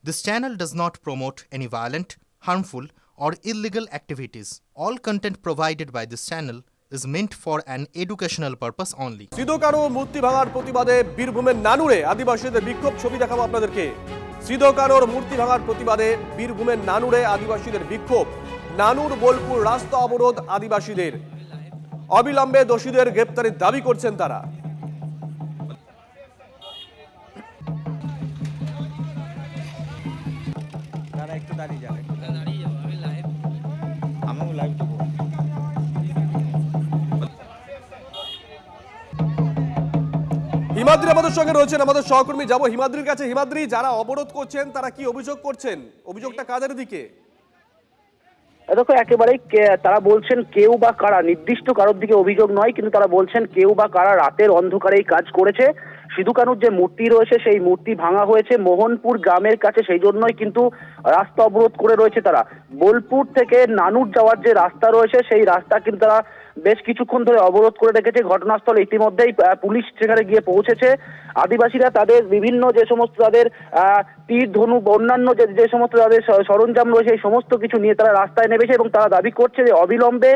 This channel does not promote any violent, harmful, or illegal activities. All content provided by this channel is meant for an educational purpose only. Sidhu Kanu মূর্তি ভাঙার প্রতিবাদে বীরভূমের নানুরে আদিবাসীদের বিক্ষোভ ছবি দেখাবো আপনাদেরকে। সিধু কানুর মূর্তি ভাঙার প্রতিবাদে বীরভূমের নানুরে আদিবাসীদের বিক্ষোভ। নানুর বোলপুর রাস্তা অবরোধ আদিবাসীদের। অবিলম্বে দোষীদের গ্রেপ্তারের দাবি করছেন তারা। একটু দাঁড়িয়ে যান, আমি লাইভ দেবো। হিমাদ্রি আমাদের সঙ্গে রয়েছেন, আমাদের সহকর্মী। যাব হিমাদ্রির কাছে। হিমাদ্রি, যারা অবরোধ করছেন তারা কি অভিযোগ করছেন? অভিযোগটা কাদের দিকে? দেখো, একেবারেই তারা বলছেন কেউ বা কারা, নির্দিষ্ট কারোর দিকে অভিযোগ নয়, কিন্তু তারা বলছেন কেউ বা কারা রাতের অন্ধকারে এই কাজ করেছে। সিধু কানুর যে মূর্তি রয়েছে সেই মূর্তি ভাঙা হয়েছে মোহনপুর গ্রামের কাছে, সেই জন্যই কিন্তু রাস্তা অবরোধ করে রয়েছে তারা। বোলপুর থেকে নানুর যাওয়ার যে রাস্তা রয়েছে সেই রাস্তা কিন্তু তারা বেশ কিছুক্ষণ ধরে অবরোধ করে রেখেছে। ঘটনাস্থলে ইতিমধ্যেই পুলিশ সেখানে গিয়ে পৌঁছেছে। আদিবাসীরা তাদের বিভিন্ন যে সমস্ত তাদের তীর ধনুক অন্যান্য যে সমস্ত তাদের সরঞ্জাম রয়েছে এই সমস্ত কিছু নিয়ে তারা রাস্তায় নেমেছে এবং তারা দাবি করছে যে অবিলম্বে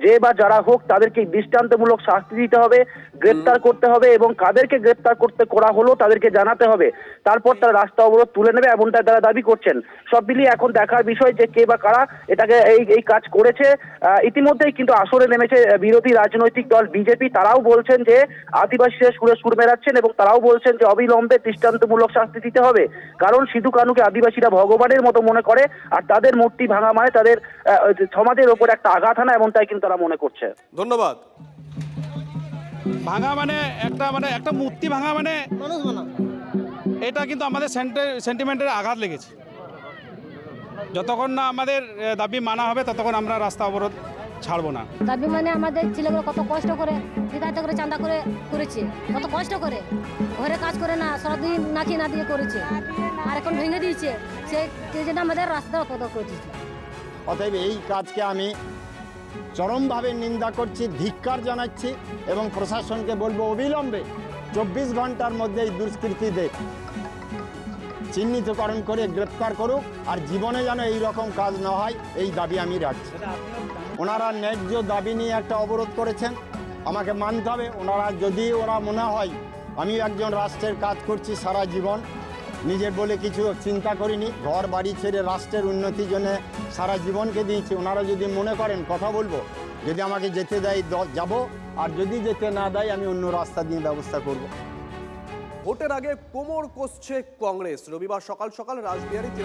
যে বা যারা হোক তাদেরকে দৃষ্টান্তমূলক শাস্তি দিতে হবে, গ্রেপ্তার করতে হবে এবং কাদেরকে গ্রেপ্তার করা হলো তাদেরকে জানাতে হবে। তারপর তারা রাস্তা অবরোধ তুলে নেবে, এমনটা তারা দাবি করছেন। সব মিলিয়ে এখন দেখার বিষয় যে কে বা কারা এটাকে এই কাজ করেছে। ইতিমধ্যেই কিন্তু আসরে নেমেছে বিরোধী রাজনৈতিক দল বিজেপি। তারাও বলছেন যে আদিবাসীরা সুর মেলাচ্ছেন এবং তারাও বলছেন যে অবিলম্বে দৃষ্টান্তমূলক শাস্তি দিতে হবে। কারণ সিধু কানুকে আদিবাসীরা ভগবানের মতো মনে করে, আর তাদের মূর্তি ভাঙা মানে তাদের সমাজের ওপর একটা আঘাত হানা, এমনটাই কিন্তু তারা মনে করছে। ধন্যবাদ। ভাঙা মানে একটা মূর্তি ভাঙা মানে এটা কিন্তু আমাদের সেন্টিমেন্টের আঘাত লেগেছে। যতক্ষণ না আমাদের দাবি মানা হবে ততক্ষণ আমরা রাস্তা অবরোধ ছাড়বো না। দাবি মানে আমাদের ছেলেগুলো কত কষ্ট করে বিকাতে করে চাঁদা করে করেছে, কত কষ্ট করে ঘরে কাজ করে না, সারাদিন না খেয়ে না দিয়ে করেছে, আর এখন ভেঙে দিয়েছে। সেই জন্য আমাদের রাস্তা অবরোধ করেছে। অতএব এই কাজকে আমি চরমভাবে নিন্দা করছি, ধিক্কার জানাচ্ছি এবং প্রশাসনকে বলবো অবিলম্বে 24 ঘন্টার মধ্যে এই দুষ্কৃতীদের চিহ্নিতকরণ করে গ্রেপ্তার করুক, আর জীবনে যেন এই রকম কাজ না হয় এই দাবি আমি রাখছি। ওনারা ন্যায্য দাবি নিয়ে একটা অবরোধ করেছেন, আমাকে মানতে হবে। ওরা মনে হয় আমি একজন রাষ্ট্রের কাজ করছি সারা জীবন, নিজের বলে কিছু চিন্তা করিনি, ঘর বাড়ি ছেড়ে রাষ্ট্রের উন্নতির জন্য সারা জীবনকে দিয়েছি। ওনারা যদি মনে করেন কথা বলবো, যদি আমাকে যেতে দেয় যাব, আর যদি যেতে না দেয় আমি অন্য রাস্তা দিয়ে ব্যবস্থা করব। ভোটের আগে কোমর কষছে কংগ্রেস। রবিবার সকাল সকাল রাসবিহারী